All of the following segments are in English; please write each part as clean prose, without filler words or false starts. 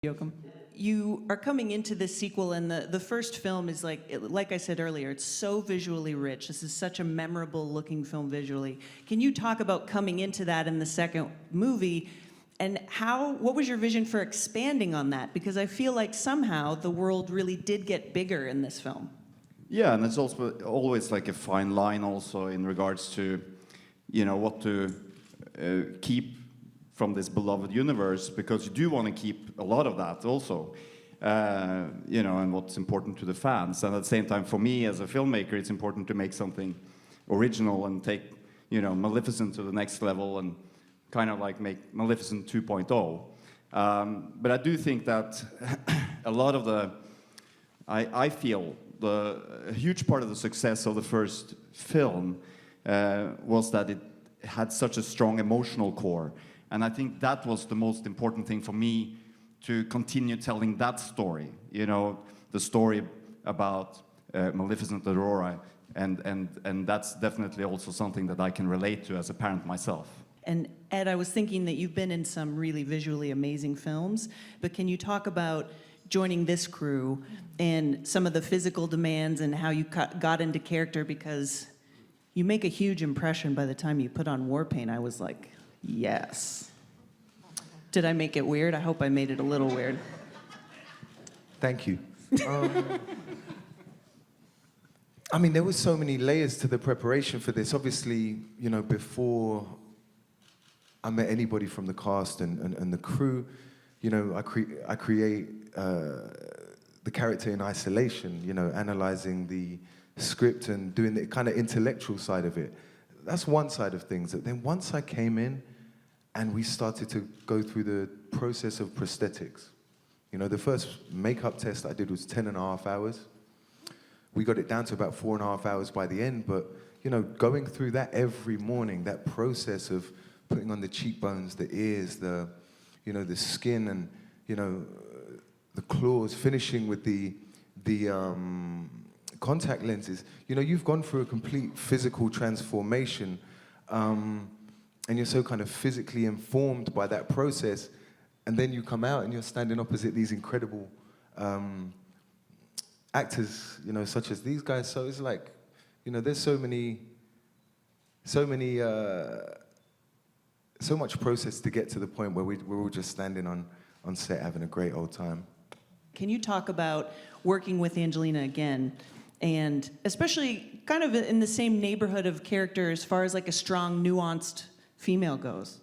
Yoakum. You are coming into this sequel, and the first film is like I said earlier, it's so visually rich. This is such a memorable looking film visually. Can you talk about coming into that in the second movie, and what was your vision for expanding on that? Because I feel like somehow the world really did get bigger in this film. Yeah, and it's also always like a fine line also in regards to, you know, what to keep from this beloved universe, because you do want to keep a lot of that also, you know, and what's important to the fans. And at the same time, for me as a filmmaker, it's important to make something original and take, you know, Maleficent to the next level and kind of like make Maleficent 2.0. But I do think that a lot of I feel a huge part of the success of the first film was that it had such a strong emotional core. And I think that was the most important thing for me, to continue telling that story, you know, the story about Maleficent Aurora. And that's definitely also something that I can relate to as a parent myself. And Ed, I was thinking that you've been in some really visually amazing films, but can you talk about joining this crew and some of the physical demands and how you got into character? Because you make a huge impression by the time you put on war paint. I was like, yes. Did I make it weird? I hope I made it a little weird. Thank you. I mean, there were so many layers to the preparation for this. Obviously, you know, before I met anybody from the cast and the crew, you know, I create the character in isolation, you know, analyzing the script and doing the kind of intellectual side of it. That's one side of things. But then once I came in and we started to go through the process of prosthetics, you know, the first makeup test I did was 10.5 hours. We got it down to about 4.5 hours by the end, but, you know, going through that every morning, that process of putting on the cheekbones, the ears, the, you know, the skin and, you know, the claws, finishing with the contact lenses. You know, you've gone through a complete physical transformation, and you're so kind of physically informed by that process, and then you come out and you're standing opposite these incredible actors, you know, such as these guys. So it's like, you know, there's so much process to get to the point where we're all just standing on set having a great old time. Can you talk about working with Angelina again, and especially kind of in the same neighborhood of character as far as like a strong, nuanced female goes?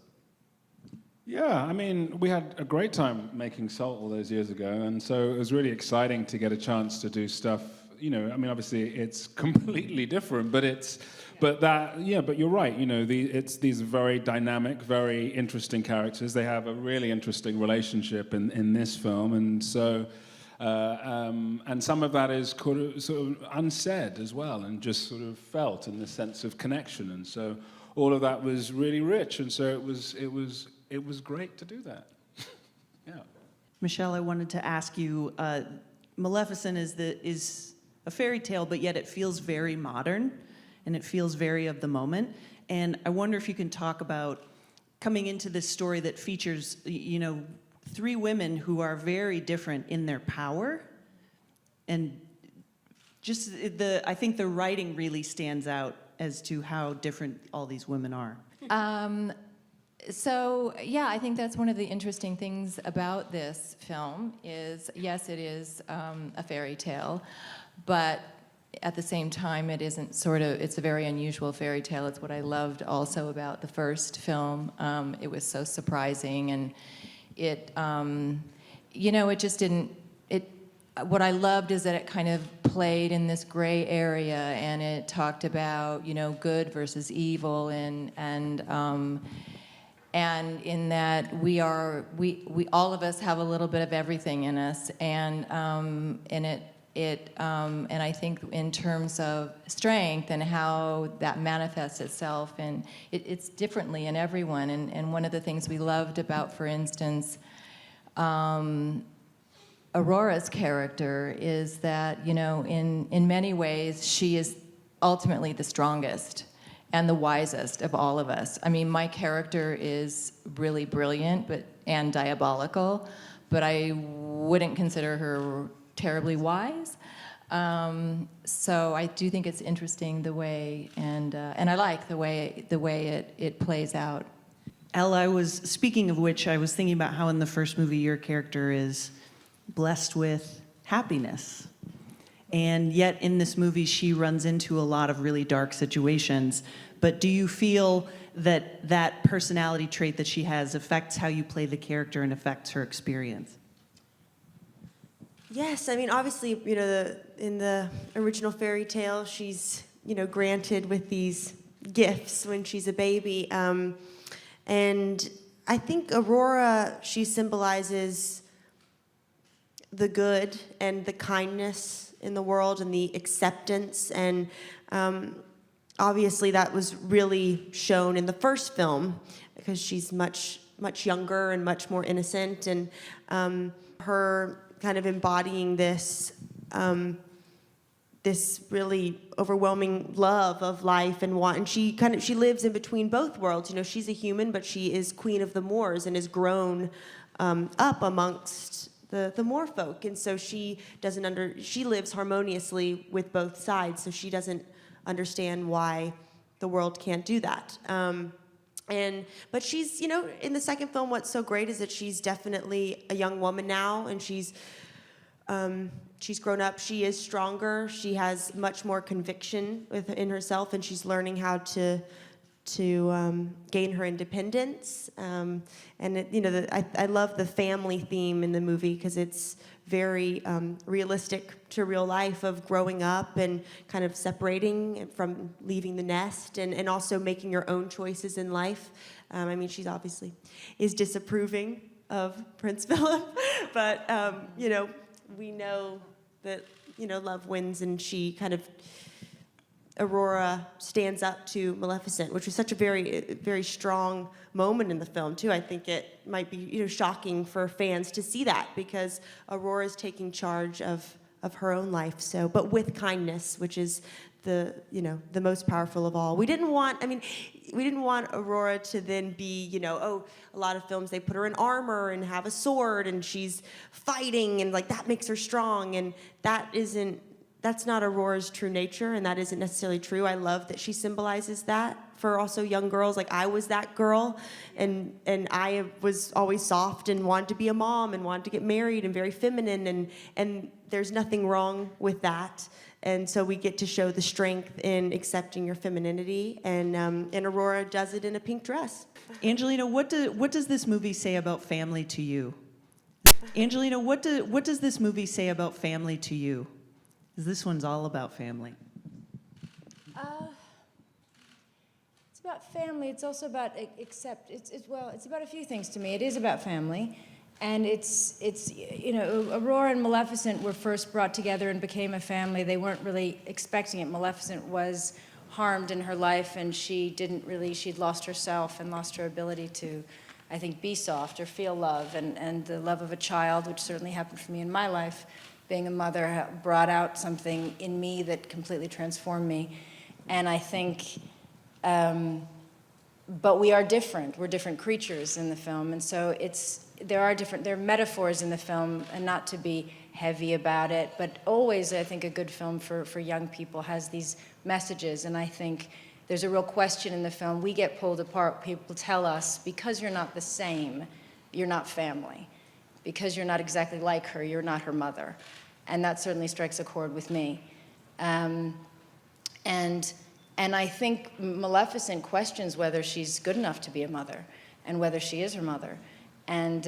Yeah, I mean, we had a great time making Salt all those years ago, and so it was really exciting to get a chance to do stuff. You know, I mean, obviously it's completely different, but but you're right. You know, it's these very dynamic, very interesting characters. They have a really interesting relationship in this film, and so and some of that is sort of unsaid as well, and just sort of felt in the sense of connection, and so all of that was really rich, and so it was great to do that. Yeah. Michelle, I wanted to ask you, Maleficent is a fairy tale, but yet it feels very modern, and it feels very of the moment. And I wonder if you can talk about coming into this story that features, you know, 3 women who are very different in their power, and just I think the writing really stands out as to how different all these women are. So, yeah, I think that's one of the interesting things about this film is, yes, it is a fairy tale, but at the same time, it isn't it's a very unusual fairy tale. It's what I loved also about the first film. It was so surprising, and it, you know, it just didn't, what I loved is that it kind of played in this gray area, and it talked about, you know, good versus evil, and in that we all of us have a little bit of everything in us, and I think in terms of strength and how that manifests itself, and it's differently in everyone. And one of the things we loved about, for instance, Aurora's character is that, you know, in many ways she is ultimately the strongest and the wisest of all of us. I mean, my character is really brilliant and diabolical, but I wouldn't consider her terribly wise. So I do think it's interesting the way, and I like the way it plays out. Elle, speaking of which, I was thinking about how in the first movie your character is blessed with happiness. And yet in this movie, she runs into a lot of really dark situations. But do you feel that that personality trait that she has affects how you play the character and affects her experience? Yes, I mean, obviously, in the original fairy tale, she's, granted with these gifts when she's a baby. And I think Aurora, she symbolizes the good and the kindness in the world and the acceptance. And obviously that was really shown in the first film because she's much, much younger and much more innocent. And her kind of embodying this this really overwhelming love of life and want, and she lives in between both worlds. She's a human, but she is queen of the Moors and is grown up amongst the Moor folk, and so she lives harmoniously with both sides, so she doesn't understand why the world can't do that. But she's, in the second film, what's so great is that she's definitely a young woman now, and she's grown up. She is stronger. She has much more conviction in herself, and she's learning how to gain her independence. And I love the family theme in the movie because it's very realistic to real life of growing up and kind of separating from leaving the nest and also making your own choices in life. I mean, she's obviously is disapproving of Prince Philip, but we know that love wins, and she kind of Aurora stands up to Maleficent, which was such a very, very strong moment in the film too. I think it might be shocking for fans to see that because Aurora's taking charge of her own life. So, but with kindness, which is the most powerful of all. We didn't want Aurora to then be a lot of films they put her in armor and have a sword and she's fighting and like that makes her strong, and that's not Aurora's true nature, and that isn't necessarily true. I love that she symbolizes that for also young girls. Like I was that girl, and I was always soft and wanted to be a mom and wanted to get married and very feminine, and there's nothing wrong with that. And so we get to show the strength in accepting your femininity, and Aurora does it in a pink dress. Angelina, what does this movie say about family to you? Angelina, what does this movie say about family to you? Because this one's all about family. It's about family. It's also about it's about a few things to me. It is about family, and it's Aurora and Maleficent were first brought together and became a family. They weren't really expecting it. Maleficent was harmed in her life, and she'd lost herself and lost her ability to, I think, be soft or feel love, and the love of a child, which certainly happened for me in my life. Being a mother brought out something in me that completely transformed me. And I think, but we are different. We're different creatures in the film. And so there are metaphors in the film, and not to be heavy about it, but always I think a good film for young people has these messages. And I think there's a real question in the film. We get pulled apart. People tell us, because you're not the same, you're not family. Because you're not exactly like her, you're not her mother. And that certainly strikes a chord with me. And I think Maleficent questions whether she's good enough to be a mother and whether she is her mother. And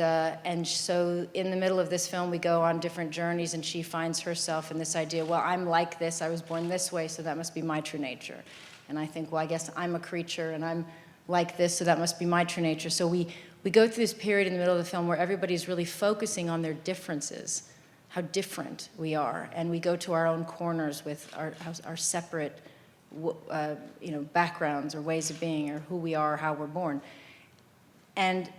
so in the middle of this film, we go on different journeys, and she finds herself in this idea, well, I'm like this, I was born this way, so that must be my true nature. And I think, well, I guess I'm a creature, and I'm like this, so that must be my true nature. So we go through this period in the middle of the film where everybody's really focusing on their differences, how different we are, and we go to our own corners with our separate backgrounds or ways of being, or who we are, or how we're born. And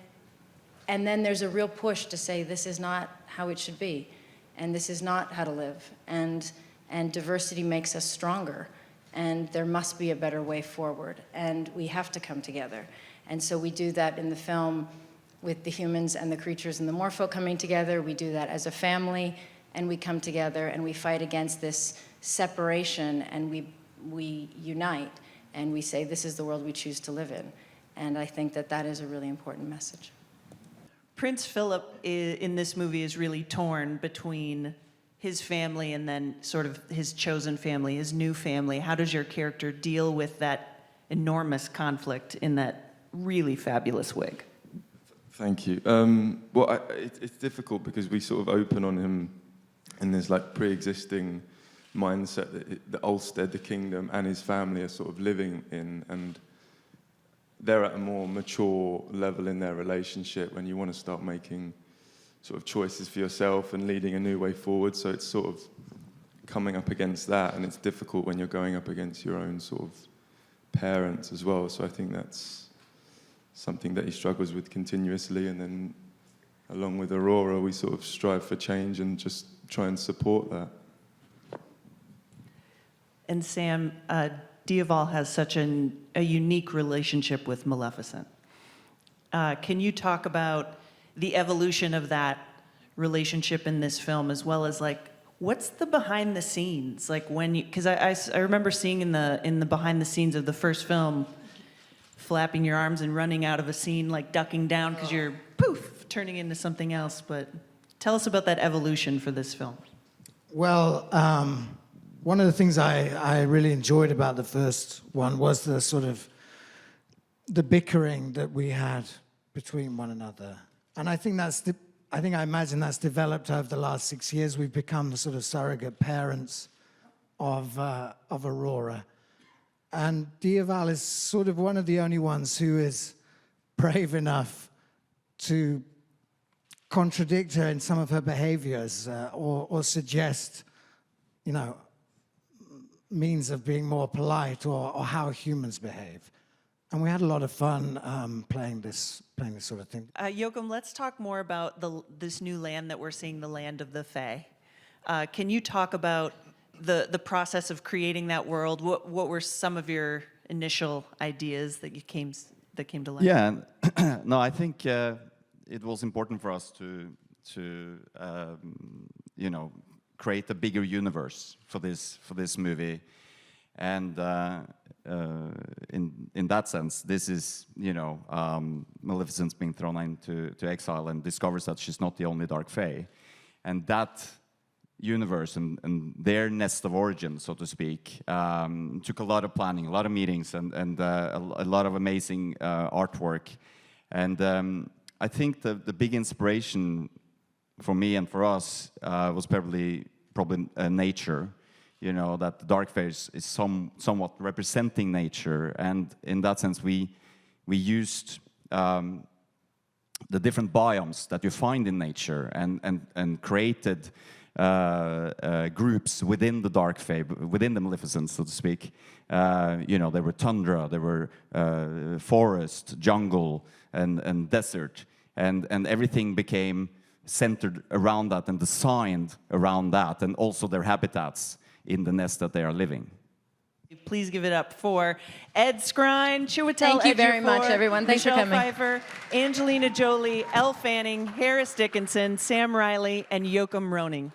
then there's a real push to say this is not how it should be, and this is not how to live, and diversity makes us stronger, and there must be a better way forward, and we have to come together. And so we do that in the film with the humans and the creatures and the Morpho coming together. We do that as a family, and we come together and we fight against this separation, and we unite, and we say this is the world we choose to live in. And I think that that is a really important message. Prince Philip in this movie is really torn between his family and then sort of his chosen family, his new family. How does your character deal with that enormous conflict in that really fabulous wig? Thank you. It's difficult because we sort of open on him in this like pre-existing mindset that the Ulster, the kingdom, and his family are sort of living in, and they're at a more mature level in their relationship when you want to start making sort of choices for yourself and leading a new way forward. So it's sort of coming up against that, and it's difficult when you're going up against your own sort of parents as well. So I think that's something that he struggles with continuously, and then along with Aurora, we sort of strive for change and just try and support that. And Sam, Dioval has such a unique relationship with Maleficent. Can you talk about the evolution of that relationship in this film, as well as like what's the behind the scenes like when you? Because I remember seeing in the behind the scenes of the first film, flapping your arms and running out of a scene, like ducking down because you're poof turning into something else. But tell us about that evolution for this film. Well, one of the things I really enjoyed about the first one was the sort of the bickering that we had between one another. And I think I imagine that's developed over the last 6 years. We've become the sort of surrogate parents of Aurora. And Dioval is sort of one of the only ones who is brave enough to contradict her in some of her behaviors or suggest, means of being more polite or how humans behave. And we had a lot of fun playing this sort of thing. Joachim, let's talk more about this new land that we're seeing, the land of the Fae. Can you talk about the process of creating that world? What were some of your initial ideas that came to life? Yeah, no, I think it was important for us to create a bigger universe for this movie, and in that sense, this is Maleficent's being thrown into exile and discovers that she's not the only Dark Fae, and that universe and their nest of origin, so to speak, took a lot of planning, a lot of meetings, and a lot of amazing artwork. And I think the big inspiration for me and for us was probably nature. That the Dark Fae is somewhat representing nature, and in that sense, we used the different biomes that you find in nature and created groups within the Dark Fae, within the Maleficent, so to speak. There were tundra, there were forest, jungle, and desert, and everything became centered around that and designed around that, and also their habitats in the nest that they are living. Please give it up for Ed Skrein, Chiwetel Thank you very Ejiofor, much, everyone. Thanks for Michelle coming. Pfeiffer, Angelina Jolie, Elle Fanning, Harris Dickinson, Sam Riley, and Joachim Roning.